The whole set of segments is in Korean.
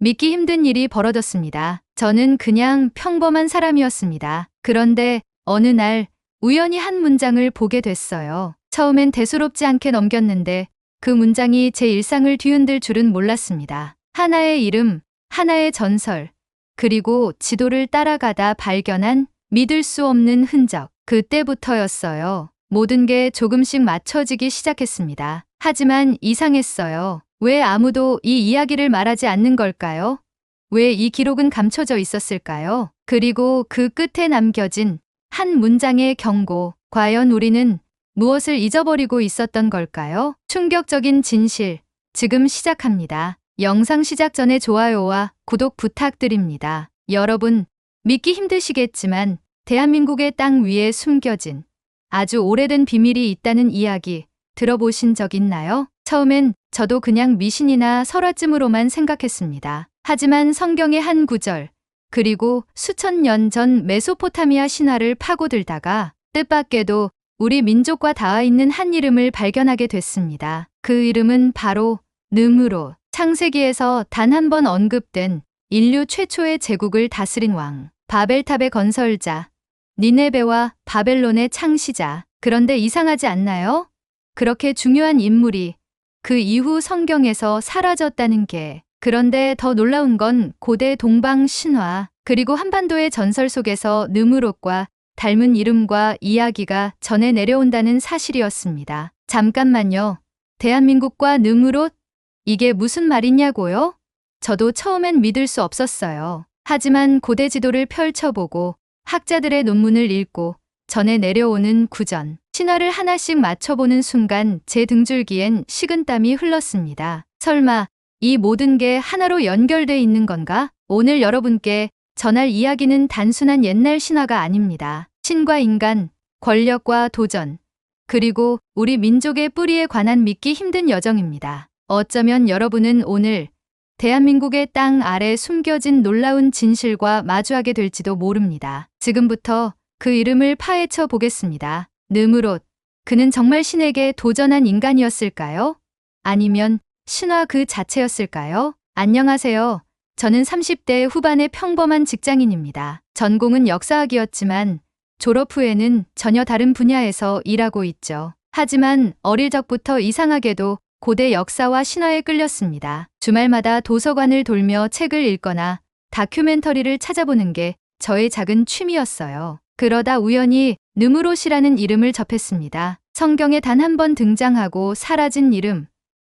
믿기 힘든 일이 벌어졌습니다. 저는 그냥 평범한 사람이었습니다. 그런데 어느 날 우연히 한 문장을 보게 됐어요. 처음엔 대수롭지 않게 넘겼는데 그 문장이 제 일상을 뒤흔들 줄은 몰랐습니다. 하나의 이름, 하나의 전설, 그리고 지도를 따라가다 발견한 믿을 수 없는 흔적. 그때부터였어요. 모든 게 조금씩 맞춰지기 시작했습니다. 하지만 이상했어요. 왜 아무도 이 이야기를 말하지 않는 걸까요? 왜 이 기록은 감춰져 있었을까요? 그리고 그 끝에 남겨진 한 문장의 경고. 과연 우리는 무엇을 잊어버리고 있었던 걸까요? 충격적인 진실. 지금 시작합니다. 영상 시작 전에 좋아요와 구독 부탁드립니다. 여러분, 믿기 힘드시겠지만 대한민국의 땅 위에 숨겨진 아주 오래된 비밀이 있다는 이야기 들어보신 적 있나요? 처음엔 저도 그냥 미신이나 설화쯤으로만 생각했습니다. 하지만 성경의 한 구절, 그리고 수천 년 전 메소포타미아 신화를 파고들다가 뜻밖에도 우리 민족과 닿아 있는 한 이름을 발견하게 됐습니다. 그 이름은 바로 느므롯. 창세기에서 단 한 번 언급된 인류 최초의 제국을 다스린 왕, 바벨탑의 건설자, 니네베와 바벨론의 창시자. 그런데 이상하지 않나요? 그렇게 중요한 인물이 그 이후 성경에서 사라졌다는 게. 그런데 더 놀라운 건 고대 동방 신화, 그리고 한반도의 전설 속에서 느므롯과 닮은 이름과 이야기가 전해 내려온다는 사실이었습니다. 잠깐만요. 대한민국과 느므롯? 이게 무슨 말이냐고요? 저도 처음엔 믿을 수 없었어요. 하지만 고대 지도를 펼쳐보고 학자들의 논문을 읽고 전해 내려오는 구전, 신화를 하나씩 맞춰보는 순간 제 등줄기엔 식은땀이 흘렀습니다. 설마 이 모든 게 하나로 연결돼 있는 건가? 오늘 여러분께 전할 이야기는 단순한 옛날 신화가 아닙니다. 신과 인간, 권력과 도전, 그리고 우리 민족의 뿌리에 관한 믿기 힘든 여정입니다. 어쩌면 여러분은 오늘 대한민국의 땅 아래 숨겨진 놀라운 진실과 마주하게 될지도 모릅니다. 지금부터 그 이름을 파헤쳐 보겠습니다. 느므롯. 그는 정말 신에게 도전한 인간이었을까요? 아니면 신화 그 자체였을까요? 안녕하세요. 저는 30대 후반의 평범한 직장인입니다. 전공은 역사학이었지만 졸업 후에는 전혀 다른 분야에서 일하고 있죠. 하지만 어릴 적부터 이상하게도 고대 역사와 신화에 끌렸습니다. 주말마다 도서관을 돌며 책을 읽거나 다큐멘터리를 찾아보는 게 저의 작은 취미였어요. 그러다 우연히 느므롯이라는 이름을 접했습니다. 성경에 단 한 번 등장하고 사라진 이름,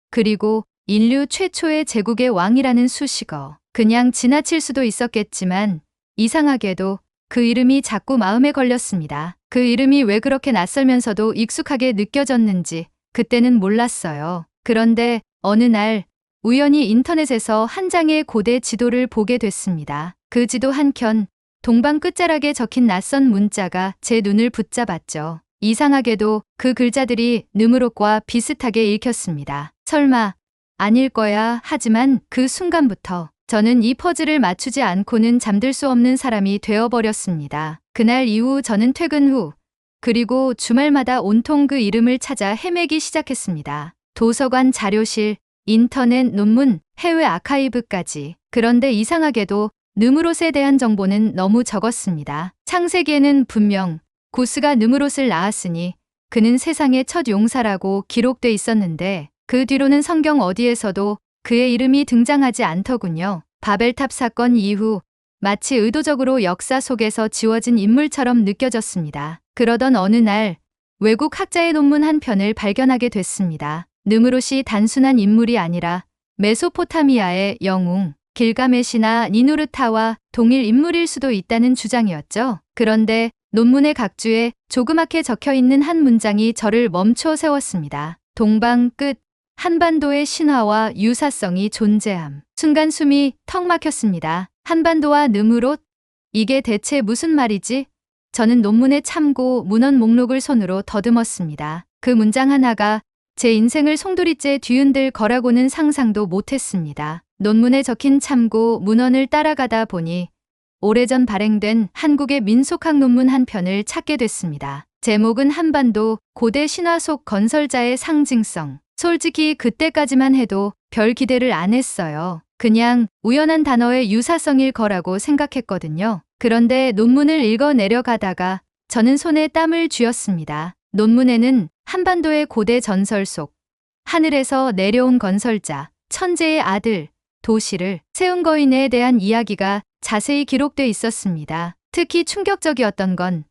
그리고 인류 최초의 제국의 왕이라는 수식어. 그냥 지나칠 수도 있었겠지만 이상하게도 그 이름이 자꾸 마음에 걸렸습니다. 그 이름이 왜 그렇게 낯설면서도 익숙하게 느껴졌는지 그때는 몰랐어요. 그런데 어느 날 우연히 인터넷에서 한 장의 고대 지도를 보게 됐습니다. 그 지도 한켠 동방 끝자락에 적힌 낯선 문자가 제 눈을 붙잡았죠. 이상하게도 그 글자들이 느므롯과 비슷하게 읽혔습니다. 설마 아닐 거야. 하지만 그 순간부터 저는 이 퍼즐을 맞추지 않고는 잠들 수 없는 사람이 되어버렸습니다. 그날 이후 저는 퇴근 후, 그리고 주말마다 온통 그 이름을 찾아 헤매기 시작했습니다. 도서관 자료실, 인터넷 논문, 해외 아카이브까지. 그런데 이상하게도 느므롯에 대한 정보는 너무 적었습니다. 창세기에는 분명 구스가 느므롯을 낳았으니 그는 세상의 첫 용사라고 기록돼 있었는데 그 뒤로는 성경 어디에서도 그의 이름이 등장하지 않더군요. 바벨탑 사건 이후 마치 의도적으로 역사 속에서 지워진 인물처럼 느껴졌습니다. 그러던 어느 날 외국 학자의 논문 한 편을 발견하게 됐습니다. 느므롯이 단순한 인물이 아니라 메소포타미아의 영웅, 길가메시나 니누르타와 동일 인물일 수도 있다는 주장이었죠. 그런데 논문의 각주에 조그맣게 적혀 있는 한 문장이 저를 멈춰 세웠습니다. 동방 끝, 한반도의 신화와 유사성이 존재함. 순간 숨이 턱 막혔습니다. 한반도와 느므롯? 이게 대체 무슨 말이지? 저는 논문의 참고 문헌 목록을 손으로 더듬었습니다. 그 문장 하나가 제 인생을 송두리째 뒤흔들 거라고는 상상도 못했습니다. 논문에 적힌 참고 문헌을 따라가다 보니 오래전 발행된 한국의 민속학 논문 한 편을 찾게 됐습니다. 제목은 한반도 고대 신화 속 건설자의 상징성. 솔직히 그때까지만 해도 별 기대를 안 했어요. 그냥 우연한 단어의 유사성일 거라고 생각했거든요. 그런데 논문을 읽어 내려가다가 저는 손에 땀을 쥐었습니다. 논문에는 한반도의 고대 전설 속 하늘에서 내려온 건설자, 천재의 아들, 도시를 세운 거인에 대한 이야기가 자세히 기록돼 있었습니다. 특히 충격적이었던 건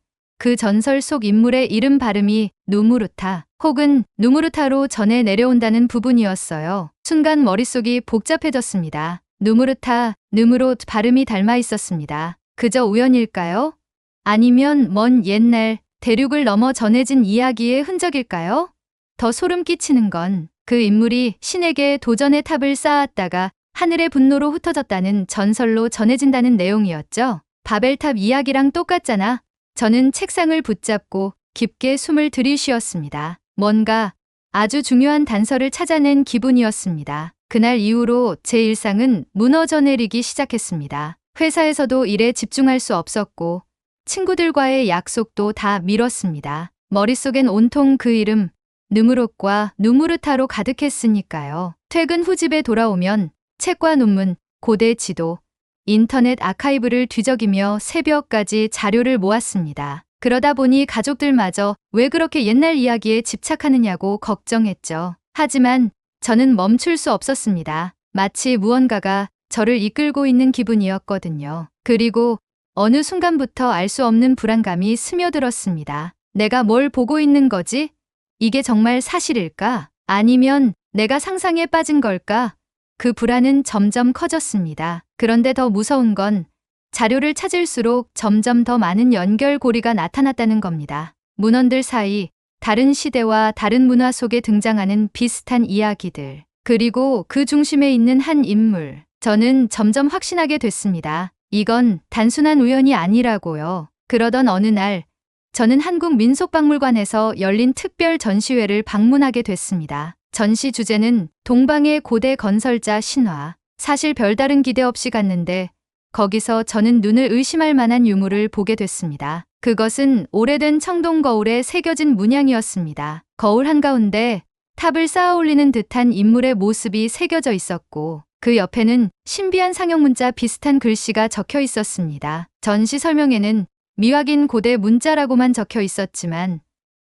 그 전설 속 인물의 이름 발음이 누무르타 혹은 누무르타로 전해 내려온다는 부분이었어요. 순간 머릿속이 복잡해졌습니다. 누무르타, 느무롯 발음이 닮아 있었습니다. 그저 우연일까요? 아니면 먼 옛날 대륙을 넘어 전해진 이야기의 흔적일까요? 더 소름 끼치는 건 그 인물이 신에게 도전의 탑을 쌓았다가 하늘의 분노로 흩어졌다는 전설로 전해진다는 내용이었죠. 바벨탑 이야기랑 똑같잖아. 저는 책상을 붙잡고 깊게 숨을 들이쉬었습니다. 뭔가 아주 중요한 단서를 찾아낸 기분이었습니다. 그날 이후로 제 일상은 무너져 내리기 시작했습니다. 회사에서도 일에 집중할 수 없었고 친구들과의 약속도 다 미뤘습니다. 머릿속엔 온통 그 이름 느무롯과 누무르타로 가득했으니까요. 퇴근 후 집에 돌아오면 책과 논문, 고대 지도, 인터넷 아카이브를 뒤적이며 새벽까지 자료를 모았습니다. 그러다 보니 가족들마저 왜 그렇게 옛날 이야기에 집착하느냐고 걱정했죠. 하지만 저는 멈출 수 없었습니다. 마치 무언가가 저를 이끌고 있는 기분이었거든요. 그리고 어느 순간부터 알 수 없는 불안감이 스며들었습니다. 내가 뭘 보고 있는 거지? 이게 정말 사실일까? 아니면 내가 상상에 빠진 걸까? 그 불안은 점점 커졌습니다. 그런데 더 무서운 건 자료를 찾을수록 점점 더 많은 연결고리가 나타났다는 겁니다. 문헌들 사이 다른 시대와 다른 문화 속에 등장하는 비슷한 이야기들. 그리고 그 중심에 있는 한 인물. 저는 점점 확신하게 됐습니다. 이건 단순한 우연이 아니라고요. 그러던 어느 날 저는 한국민속박물관에서 열린 특별 전시회를 방문하게 됐습니다. 전시 주제는 동방의 고대 건설자 신화. 사실 별다른 기대 없이 갔는데 거기서 저는 눈을 의심할 만한 유물을 보게 됐습니다. 그것은 오래된 청동 거울에 새겨진 문양이었습니다. 거울 한가운데 탑을 쌓아 올리는 듯한 인물의 모습이 새겨져 있었고 그 옆에는 신비한 상형 문자 비슷한 글씨가 적혀 있었습니다. 전시 설명에는 미확인 고대 문자라고만 적혀 있었지만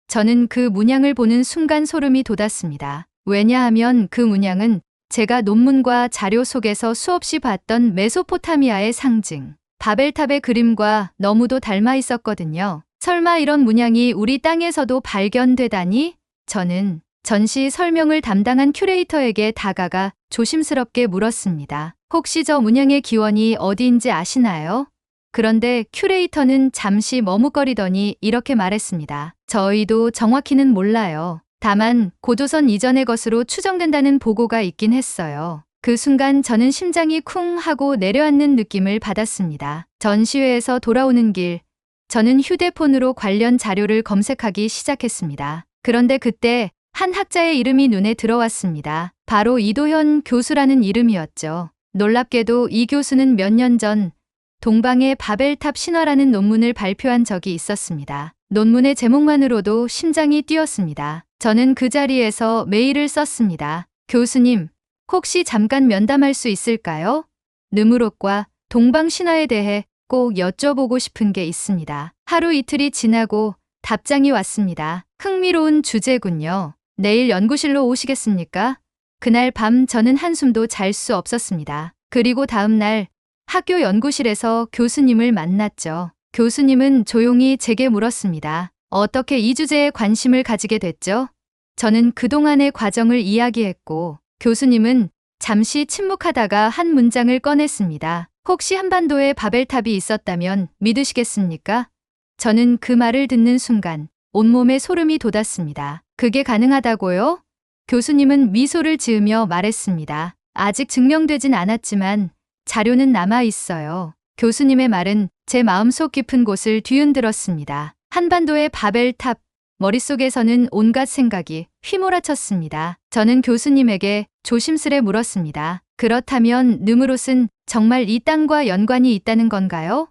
저는 그 문양을 보는 순간 소름이 돋았습니다. 왜냐하면 그 문양은 제가 논문과 자료 속에서 수없이 봤던 메소포타미아의 상징, 바벨탑의 그림과 너무도 닮아 있었거든요. 설마 이런 문양이 우리 땅에서도 발견되다니? 저는 전시 설명을 담당한 큐레이터에게 다가가 조심스럽게 물었습니다. 혹시 저 문양의 기원이 어디인지 아시나요? 그런데 큐레이터는 잠시 머뭇거리더니 이렇게 말했습니다. 저희도 정확히는 몰라요. 다만 고조선 이전의 것으로 추정된다는 보고가 있긴 했어요. 그 순간 저는 심장이 쿵 하고 내려앉는 느낌을 받았습니다. 전시회에서 돌아오는 길, 저는 휴대폰으로 관련 자료를 검색하기 시작했습니다. 그런데 그때 한 학자의 이름이 눈에 들어왔습니다. 바로 이도현 교수라는 이름이었죠. 놀랍게도 이 교수는 몇 년 전 동방의 바벨탑 신화라는 논문을 발표한 적이 있었습니다. 논문의 제목만으로도 심장이 뛰었습니다. 저는 그 자리에서 메일을 썼습니다. 교수님, 혹시 잠깐 면담할 수 있을까요? 느무롯과 동방 신화에 대해 꼭 여쭤보고 싶은 게 있습니다. 하루 이틀이 지나고 답장이 왔습니다. 흥미로운 주제군요. 내일 연구실로 오시겠습니까? 그날 밤 저는 한숨도 잘 수 없었습니다. 그리고 다음 날 학교 연구실에서 교수님을 만났죠. 교수님은 조용히 제게 물었습니다. 어떻게 이 주제에 관심을 가지게 됐죠? 저는 그동안의 과정을 이야기했고 교수님은 잠시 침묵하다가 한 문장을 꺼냈습니다. 혹시 한반도에 바벨탑이 있었다면 믿으시겠습니까? 저는 그 말을 듣는 순간 온몸에 소름이 돋았습니다. 그게 가능하다고요? 교수님은 미소를 지으며 말했습니다. 아직 증명되진 않았지만 자료는 남아 있어요. 교수님의 말은 제 마음속 깊은 곳을 뒤흔들었습니다. 한반도의 바벨탑, 머릿속에서는 온갖 생각이 휘몰아쳤습니다. 저는 교수님에게 조심스레 물었습니다. 그렇다면 느무롯은 정말 이 땅과 연관이 있다는 건가요?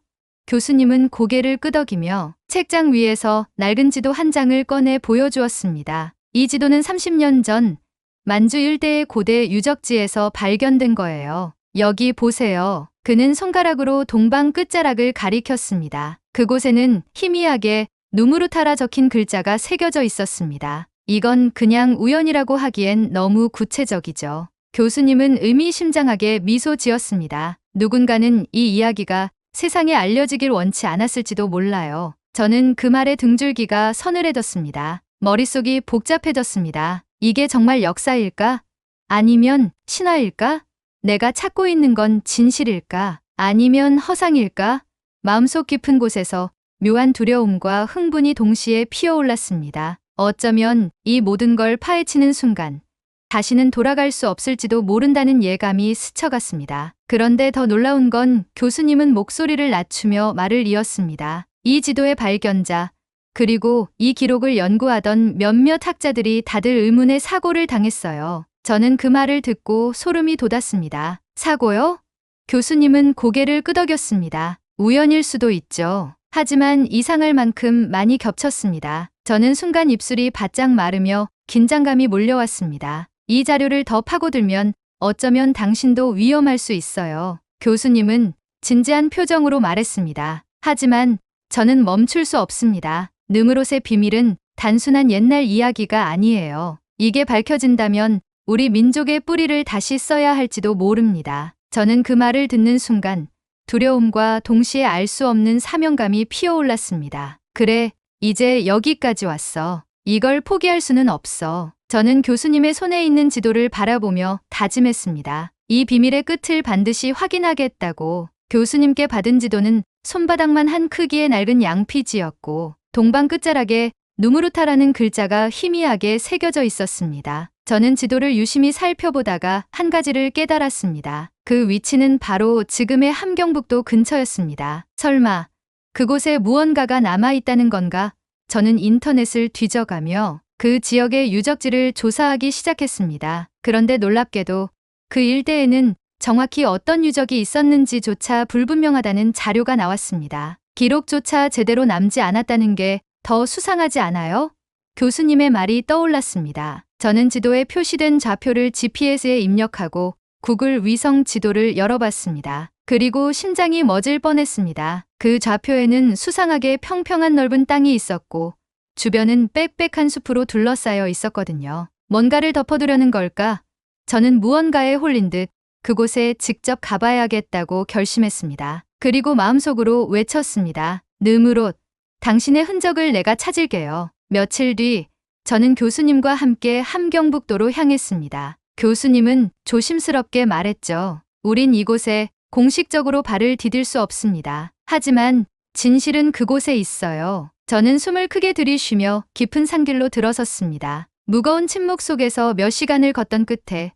교수님은 고개를 끄덕이며 책장 위에서 낡은 지도 한 장을 꺼내 보여주었습니다. 이 지도는 30년 전 만주 일대의 고대 유적지에서 발견된 거예요. 여기 보세요. 그는 손가락으로 동방 끝자락을 가리켰습니다. 그곳에는 희미하게 누무르타라 적힌 글자가 새겨져 있었습니다. 이건 그냥 우연이라고 하기엔 너무 구체적이죠. 교수님은 의미심장하게 미소 지었습니다. 누군가는 이 이야기가 세상에 알려지길 원치 않았을지도 몰라요. 저는 그 말에 등줄기가 서늘해졌습니다. 머릿속이 복잡해졌습니다. 이게 정말 역사일까? 아니면 신화일까? 내가 찾고 있는 건 진실일까? 아니면 허상일까? 마음속 깊은 곳에서 묘한 두려움과 흥분이 동시에 피어올랐습니다. 어쩌면 이 모든 걸 파헤치는 순간 다시는 돌아갈 수 없을지도 모른다는 예감이 스쳐갔습니다. 그런데 더 놀라운 건 교수님은 목소리를 낮추며 말을 이었습니다. 이 지도의 발견자, 그리고 이 기록을 연구하던 몇몇 학자들이 다들 의문의 사고를 당했어요. 저는 그 말을 듣고 소름이 돋았습니다. 사고요? 교수님은 고개를 끄덕였습니다. 우연일 수도 있죠. 하지만 이상할 만큼 많이 겹쳤습니다. 저는 순간 입술이 바짝 마르며 긴장감이 몰려왔습니다. 이 자료를 더 파고들면 어쩌면 당신도 위험할 수 있어요. 교수님은 진지한 표정으로 말했습니다. 하지만 저는 멈출 수 없습니다. 느무롯의 비밀은 단순한 옛날 이야기가 아니에요. 이게 밝혀진다면 우리 민족의 뿌리를 다시 써야 할지도 모릅니다. 저는 그 말을 듣는 순간 두려움과 동시에 알 수 없는 사명감이 피어올랐습니다. 그래, 이제 여기까지 왔어. 이걸 포기할 수는 없어. 저는 교수님의 손에 있는 지도를 바라보며 다짐했습니다. 이 비밀의 끝을 반드시 확인하겠다고. 교수님께 받은 지도는 손바닥만 한 크기의 낡은 양피지였고 동방 끝자락에 누무르타라는 글자가 희미하게 새겨져 있었습니다. 저는 지도를 유심히 살펴보다가 한 가지를 깨달았습니다. 그 위치는 바로 지금의 함경북도 근처였습니다. 설마 그곳에 무언가가 남아있다는 건가? 저는 인터넷을 뒤져가며 그 지역의 유적지를 조사하기 시작했습니다. 그런데 놀랍게도 그 일대에는 정확히 어떤 유적이 있었는지조차 불분명하다는 자료가 나왔습니다. 기록조차 제대로 남지 않았다는 게 더 수상하지 않아요? 교수님의 말이 떠올랐습니다. 저는 지도에 표시된 좌표를 GPS에 입력하고 구글 위성 지도를 열어봤습니다. 그리고 심장이 멎을 뻔했습니다. 그 좌표에는 수상하게 평평한 넓은 땅이 있었고 주변은 빽빽한 숲으로 둘러싸여 있었거든요. 뭔가를 덮어두려는 걸까? 저는 무언가에 홀린 듯 그곳에 직접 가봐야겠다고 결심했습니다. 그리고 마음속으로 외쳤습니다. 느무롯, 당신의 흔적을 내가 찾을게요. 며칠 뒤 저는 교수님과 함께 함경북도로 향했습니다. 교수님은 조심스럽게 말했죠. 우린 이곳에 공식적으로 발을 디딜 수 없습니다. 하지만 진실은 그곳에 있어요. 저는 숨을 크게 들이쉬며 깊은 산길로 들어섰습니다. 무거운 침묵 속에서 몇 시간을 걷던 끝에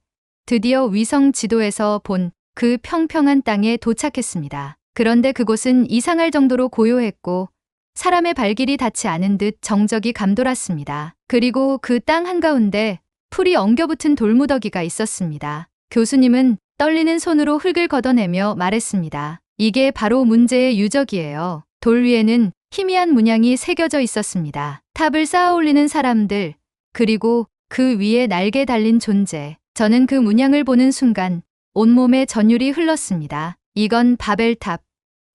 드디어 위성 지도에서 본 그 평평한 땅에 도착했습니다. 그런데 그곳은 이상할 정도로 고요했고 사람의 발길이 닿지 않은 듯 정적이 감돌았습니다. 그리고 그 땅 한가운데 풀이 엉겨붙은 돌무더기가 있었습니다. 교수님은 떨리는 손으로 흙을 걷어내며 말했습니다. 이게 바로 문제의 유적이에요. 돌 위에는 희미한 문양이 새겨져 있었습니다. 탑을 쌓아 올리는 사람들, 그리고 그 위에 날개 달린 존재. 저는 그 문양을 보는 순간 온몸에 전율이 흘렀습니다. 이건 바벨탑.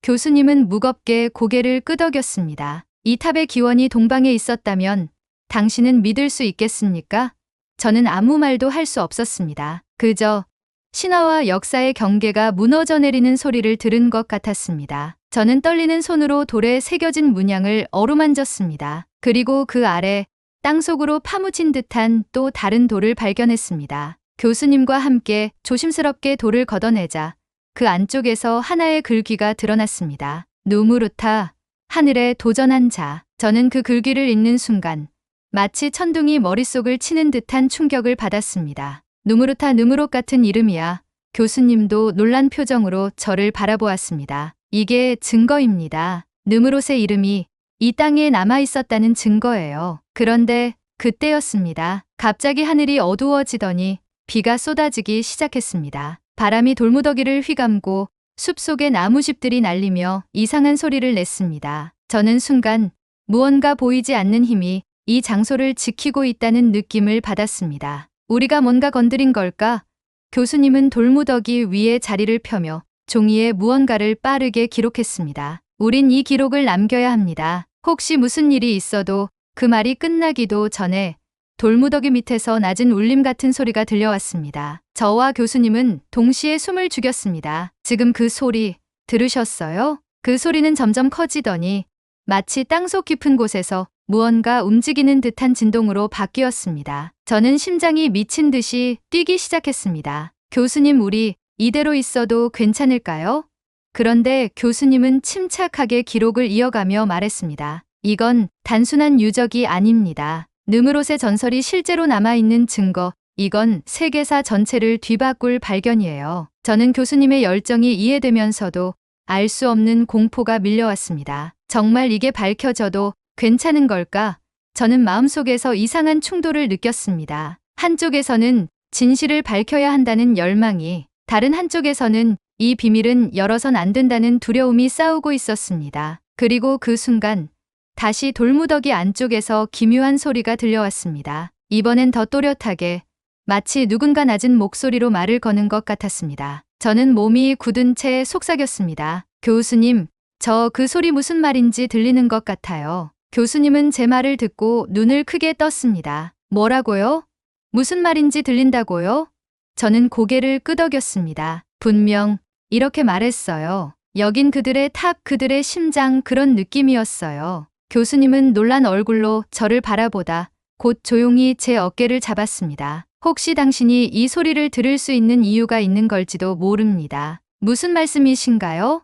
교수님은 무겁게 고개를 끄덕였습니다. 이 탑의 기원이 동방에 있었다면 당신은 믿을 수 있겠습니까? 저는 아무 말도 할 수 없었습니다. 그저 신화와 역사의 경계가 무너져 내리는 소리를 들은 것 같았습니다. 저는 떨리는 손으로 돌에 새겨진 문양을 어루만졌습니다. 그리고 그 아래 땅속으로 파묻힌 듯한 또 다른 돌을 발견했습니다. 교수님과 함께 조심스럽게 돌을 걷어내자 그 안쪽에서 하나의 글귀가 드러났습니다. 누무르타, 하늘에 도전한 자. 저는 그 글귀를 읽는 순간 마치 천둥이 머릿속을 치는 듯한 충격을 받았습니다. 누무르타 느무롯 같은 이름이야. 교수님도 놀란 표정으로 저를 바라보았습니다. 이게 증거입니다. 느무롯의 이름이 이 땅에 남아 있었다는 증거예요. 그런데 그때였습니다. 갑자기 하늘이 어두워지더니 비가 쏟아지기 시작했습니다. 바람이 돌무더기를 휘감고 숲속의 나무집들이 날리며 이상한 소리를 냈습니다. 저는 순간 무언가 보이지 않는 힘이 이 장소를 지키고 있다는 느낌을 받았습니다. 우리가 뭔가 건드린 걸까? 교수님은 돌무더기 위에 자리를 펴며 종이에 무언가를 빠르게 기록했습니다. 우린 이 기록을 남겨야 합니다. 혹시 무슨 일이 있어도 그 말이 끝나기도 전에 돌무더기 밑에서 낮은 울림 같은 소리가 들려왔습니다. 저와 교수님은 동시에 숨을 죽였습니다. 지금 그 소리 들으셨어요? 그 소리는 점점 커지더니 마치 땅속 깊은 곳에서 무언가 움직이는 듯한 진동으로 바뀌었습니다. 저는 심장이 미친 듯이 뛰기 시작했습니다. 교수님, 우리 이대로 있어도 괜찮을까요? 그런데 교수님은 침착하게 기록을 이어가며 말했습니다. 이건 단순한 유적이 아닙니다. 느므롯의 전설이 실제로 남아있는 증거, 이건 세계사 전체를 뒤바꿀 발견이에요. 저는 교수님의 열정이 이해되면서도 알 수 없는 공포가 밀려왔습니다. 정말 이게 밝혀져도 괜찮은 걸까? 저는 마음속에서 이상한 충돌을 느꼈습니다. 한쪽에서는 진실을 밝혀야 한다는 열망이, 다른 한쪽에서는 이 비밀은 열어선 안 된다는 두려움이 싸우고 있었습니다. 그리고 그 순간 다시 돌무더기 안쪽에서 기묘한 소리가 들려왔습니다. 이번엔 더 또렷하게, 마치 누군가 낮은 목소리로 말을 거는 것 같았습니다. 저는 몸이 굳은 채 속삭였습니다. 교수님, 저 그 소리 무슨 말인지 들리는 것 같아요. 교수님은 제 말을 듣고 눈을 크게 떴습니다. 뭐라고요? 무슨 말인지 들린다고요? 저는 고개를 끄덕였습니다. 분명 이렇게 말했어요. 여긴 그들의 탑, 그들의 심장, 그런 느낌이었어요. 교수님은 놀란 얼굴로 저를 바라보다 곧 조용히 제 어깨를 잡았습니다. 혹시 당신이 이 소리를 들을 수 있는 이유가 있는 걸지도 모릅니다. 무슨 말씀이신가요?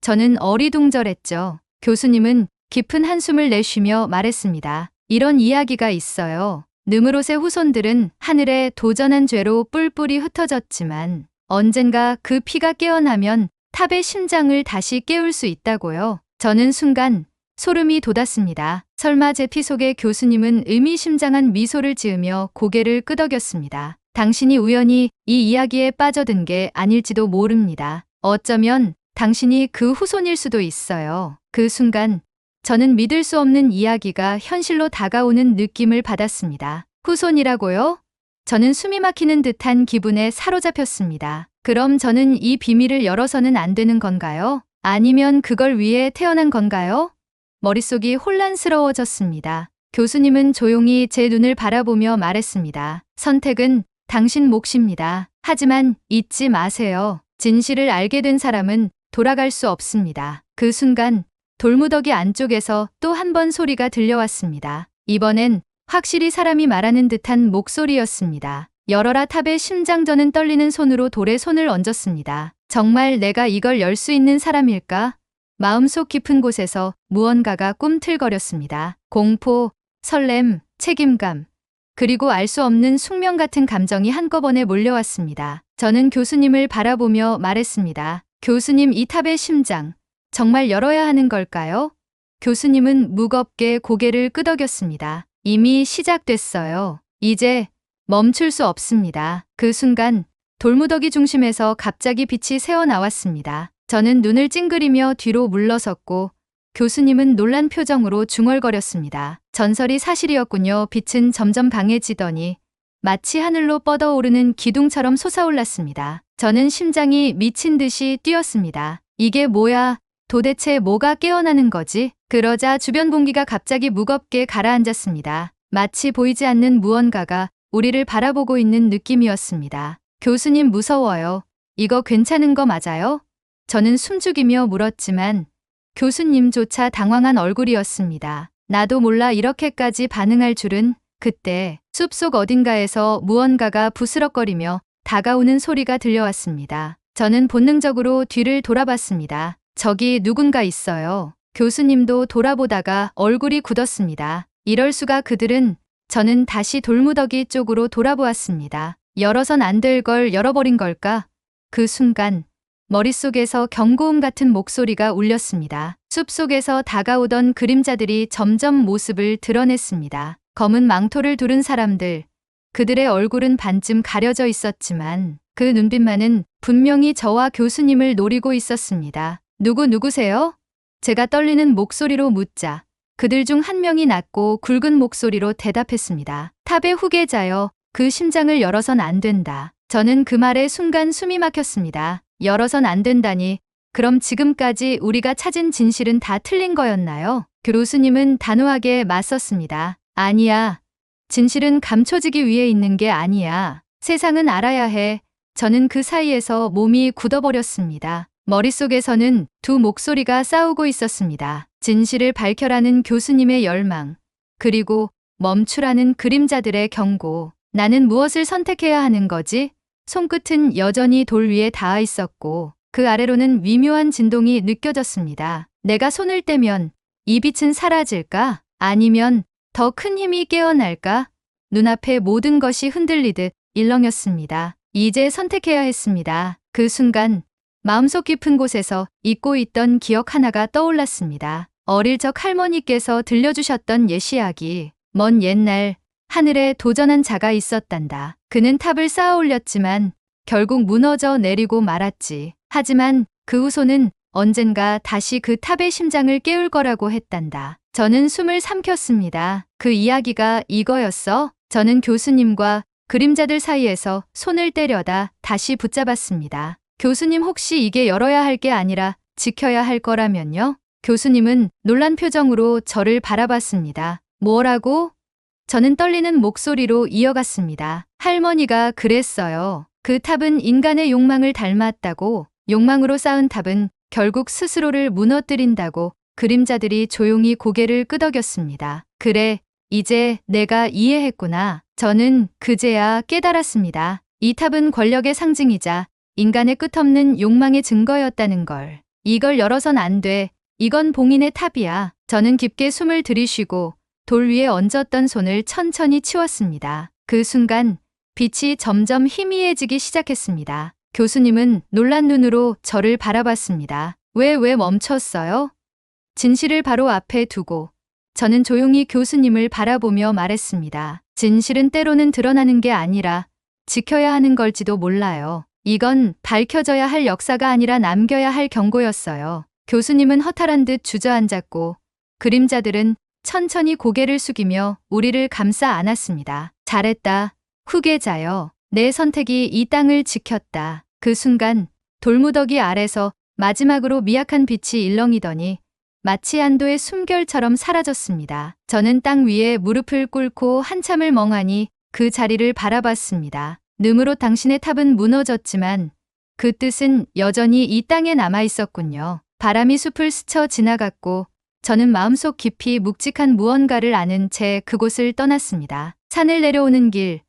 저는 어리둥절했죠. 교수님은 깊은 한숨을 내쉬며 말했습니다. 이런 이야기가 있어요. 느므롯의 후손들은 하늘에 도전한 죄로 뿔뿔이 흩어졌지만 언젠가 그 피가 깨어나면 탑의 심장을 다시 깨울 수 있다고요. 저는 순간 소름이 돋았습니다. 설마 제 피 속에 교수님은 의미심장한 미소를 지으며 고개를 끄덕였습니다. 당신이 우연히 이 이야기에 빠져든 게 아닐지도 모릅니다. 어쩌면 당신이 그 후손일 수도 있어요. 그 순간 저는 믿을 수 없는 이야기가 현실로 다가오는 느낌을 받았습니다. 후손이라고요? 저는 숨이 막히는 듯한 기분에 사로잡혔습니다. 그럼 저는 이 비밀을 열어서는 안 되는 건가요? 아니면 그걸 위해 태어난 건가요? 머릿속이 혼란스러워졌습니다. 교수님은 조용히 제 눈을 바라보며 말했습니다. 선택은 당신 몫입니다. 하지만 잊지 마세요. 진실을 알게 된 사람은 돌아갈 수 없습니다. 그 순간 돌무더기 안쪽에서 또 한 번 소리가 들려왔습니다. 이번엔 확실히 사람이 말하는 듯한 목소리였습니다. 열어라 탑의 심장. 저는 떨리는 손으로 돌에 손을 얹었습니다. 정말 내가 이걸 열 수 있는 사람일까? 마음속 깊은 곳에서 무언가가 꿈틀거렸습니다. 공포, 설렘, 책임감, 그리고 알 수 없는 숙명 같은 감정이 한꺼번에 몰려왔습니다. 저는 교수님을 바라보며 말했습니다. 교수님, 이 탑의 심장, 정말 열어야 하는 걸까요? 교수님은 무겁게 고개를 끄덕였습니다. 이미 시작됐어요. 이제 멈출 수 없습니다. 그 순간 돌무더기 중심에서 갑자기 빛이 새어나왔습니다. 저는 눈을 찡그리며 뒤로 물러섰고 교수님은 놀란 표정으로 중얼거렸습니다. 전설이 사실이었군요. 빛은 점점 강해지더니 마치 하늘로 뻗어오르는 기둥처럼 솟아올랐습니다. 저는 심장이 미친 듯이 뛰었습니다. 이게 뭐야? 도대체 뭐가 깨어나는 거지? 그러자 주변 공기가 갑자기 무겁게 가라앉았습니다. 마치 보이지 않는 무언가가 우리를 바라보고 있는 느낌이었습니다. 교수님, 무서워요. 이거 괜찮은 거 맞아요? 저는 숨죽이며 물었지만 교수님조차 당황한 얼굴이었습니다. 나도 몰라 이렇게까지 반응할 줄은. 그때 숲속 어딘가에서 무언가가 부스럭거리며 다가오는 소리가 들려왔습니다. 저는 본능적으로 뒤를 돌아봤습니다. 저기 누군가 있어요. 교수님도 돌아보다가 얼굴이 굳었습니다. 이럴 수가. 그들은. 저는 다시 돌무더기 쪽으로 돌아보았습니다. 열어선 안 될 걸 열어버린 걸까? 그 순간 머릿속에서 경고음 같은 목소리가 울렸습니다. 숲속에서 다가오던 그림자들이 점점 모습을 드러냈습니다. 검은 망토를 두른 사람들. 그들의 얼굴은 반쯤 가려져 있었지만 그 눈빛만은 분명히 저와 교수님을 노리고 있었습니다. 누구세요? 제가 떨리는 목소리로 묻자 그들 중 한 명이 낮고 굵은 목소리로 대답했습니다. 탑의 후계자여, 그 심장을 열어선 안 된다. 저는 그 말에 순간 숨이 막혔습니다. 열어선 안 된다니. 그럼 지금까지 우리가 찾은 진실은 다 틀린 거였나요? 교수님은 단호하게 맞섰습니다. 아니야. 진실은 감춰지기 위해 있는 게 아니야. 세상은 알아야 해. 저는 그 사이에서 몸이 굳어버렸습니다. 머릿속에서는 두 목소리가 싸우고 있었습니다. 진실을 밝혀라는 교수님의 열망, 그리고 멈추라는 그림자들의 경고. 나는 무엇을 선택해야 하는 거지? 손끝은 여전히 돌 위에 닿아 있었고 그 아래로는 미묘한 진동이 느껴졌습니다. 내가 손을 떼면 이 빛은 사라질까? 아니면 더 큰 힘이 깨어날까? 눈앞의 모든 것이 흔들리듯 일렁였습니다. 이제 선택해야 했습니다. 그 순간 마음속 깊은 곳에서 잊고 있던 기억 하나가 떠올랐습니다. 어릴 적 할머니께서 들려주셨던 옛 이야기. 먼 옛날 하늘에 도전한 자가 있었단다. 그는 탑을 쌓아 올렸지만 결국 무너져 내리고 말았지. 하지만 그 후손은 언젠가 다시 그 탑의 심장을 깨울 거라고 했단다. 저는 숨을 삼켰습니다. 그 이야기가 이거였어? 저는 교수님과 그림자들 사이에서 손을 떼려다 다시 붙잡았습니다. 교수님, 혹시 이게 열어야 할 게 아니라 지켜야 할 거라면요? 교수님은 놀란 표정으로 저를 바라봤습니다. 뭐라고? 저는 떨리는 목소리로 이어갔습니다. 할머니가 그랬어요. 그 탑은 인간의 욕망을 닮았다고. 욕망으로 쌓은 탑은 결국 스스로를 무너뜨린다고. 그림자들이 조용히 고개를 끄덕였습니다. 그래, 이제 내가 이해했구나. 저는 그제야 깨달았습니다. 이 탑은 권력의 상징이자 인간의 끝없는 욕망의 증거였다는 걸. 이걸 열어선 안 돼. 이건 봉인의 탑이야. 저는 깊게 숨을 들이쉬고 돌 위에 얹었던 손을 천천히 치웠습니다. 그 순간 빛이 점점 희미해지기 시작했습니다. 교수님은 놀란 눈으로 저를 바라봤습니다. 왜 멈췄어요? 진실을 바로 앞에 두고 저는 조용히 교수님을 바라보며 말했습니다. 진실은 때로는 드러나는 게 아니라 지켜야 하는 걸지도 몰라요. 이건 밝혀져야 할 역사가 아니라 남겨야 할 경고였어요. 교수님은 허탈한 듯 주저앉았고 그림자들은 천천히 고개를 숙이며 우리를 감싸 안았습니다. 잘했다. 후계자여. 내 선택이 이 땅을 지켰다. 그 순간 돌무더기 아래서 마지막으로 미약한 빛이 일렁이더니 마치 안도의 숨결처럼 사라졌습니다. 저는 땅 위에 무릎을 꿇고 한참을 멍하니 그 자리를 바라봤습니다. 느무롯, 당신의 탑은 무너졌지만 그 뜻은 여전히 이 땅에 남아 있었군요. 바람이 숲을 스쳐 지나갔고 저는 마음속 깊이 묵직한 무언가를 아는 채 그곳을 떠났습니다. 산을 내려오는 길,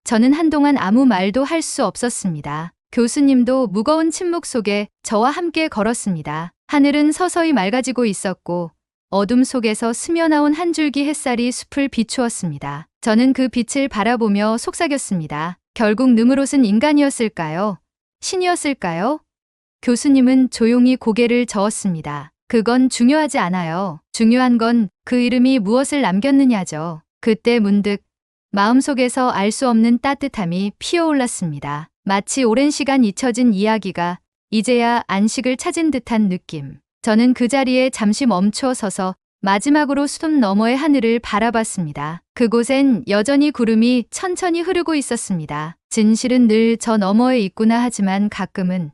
저는 한동안 아무 말도 할 수 없었습니다. 교수님도 무거운 침묵 속에 저와 함께 걸었습니다. 하늘은 서서히 맑아지고 있었고 어둠 속에서 스며나온 한 줄기 햇살이 숲을 비추었습니다. 저는 그 빛을 바라보며 속삭였습니다. 결국 느무롯은 인간이었을까요? 신이었을까요? 교수님은 조용히 고개를 저었습니다. 그건 중요하지 않아요. 중요한 건 그 이름이 무엇을 남겼느냐죠. 그때 문득 마음속에서 알 수 없는 따뜻함이 피어올랐습니다. 마치 오랜 시간 잊혀진 이야기가 이제야 안식을 찾은 듯한 느낌. 저는 그 자리에 잠시 멈춰 서서 마지막으로 숲 너머의 하늘을 바라봤습니다. 그곳엔 여전히 구름이 천천히 흐르고 있었습니다. 진실은 늘 저 너머에 있구나. 하지만 가끔은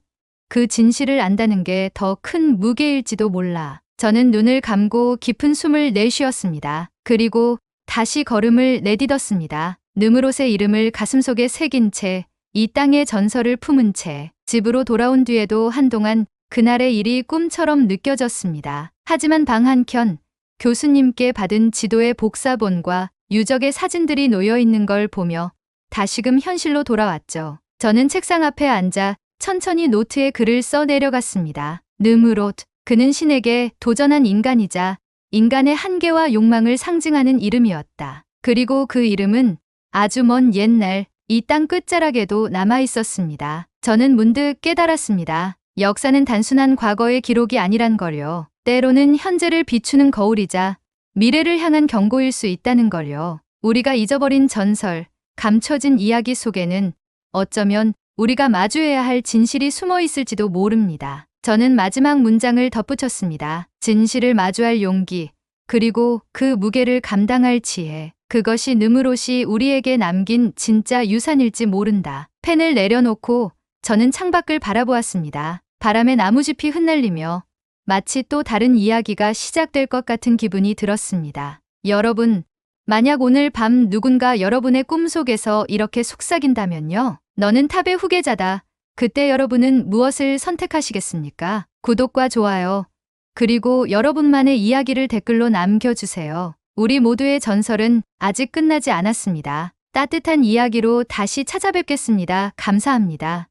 그 진실을 안다는 게 더 큰 무게일지도 몰라. 저는 눈을 감고 깊은 숨을 내쉬었습니다. 그리고 다시 걸음을 내딛었습니다. 느무롯의 이름을 가슴속에 새긴 채, 이 땅의 전설을 품은 채 집으로 돌아온 뒤에도 한동안 그날의 일이 꿈처럼 느껴졌습니다. 하지만 방 한켠 교수님께 받은 지도의 복사본과 유적의 사진들이 놓여 있는 걸 보며 다시금 현실로 돌아왔죠. 저는 책상 앞에 앉아 천천히 노트에 글을 써 내려갔습니다. 느무롯, 그는 신에게 도전한 인간이자 인간의 한계와 욕망을 상징하는 이름이었다. 그리고 그 이름은 아주 먼 옛날 이 땅 끝자락에도 남아 있었습니다. 저는 문득 깨달았습니다. 역사는 단순한 과거의 기록이 아니란 걸요. 때로는 현재를 비추는 거울이자 미래를 향한 경고일 수 있다는 걸요. 우리가 잊어버린 전설, 감춰진 이야기 속에는 어쩌면 우리가 마주해야 할 진실이 숨어 있을지도 모릅니다. 저는 마지막 문장을 덧붙였습니다. 진실을 마주할 용기, 그리고 그 무게를 감당할 지혜. 그것이 느무롯이 우리에게 남긴 진짜 유산일지 모른다. 펜을 내려놓고 저는 창밖을 바라보았습니다. 바람에 나무짚이 흩날리며 마치 또 다른 이야기가 시작될 것 같은 기분이 들었습니다. 여러분, 만약 오늘 밤 누군가 여러분의 꿈속에서 이렇게 속삭인다면요. 너는 탑의 후계자다. 그때 여러분은 무엇을 선택하시겠습니까? 구독과 좋아요, 그리고 여러분만의 이야기를 댓글로 남겨주세요. 우리 모두의 전설은 아직 끝나지 않았습니다. 따뜻한 이야기로 다시 찾아뵙겠습니다. 감사합니다.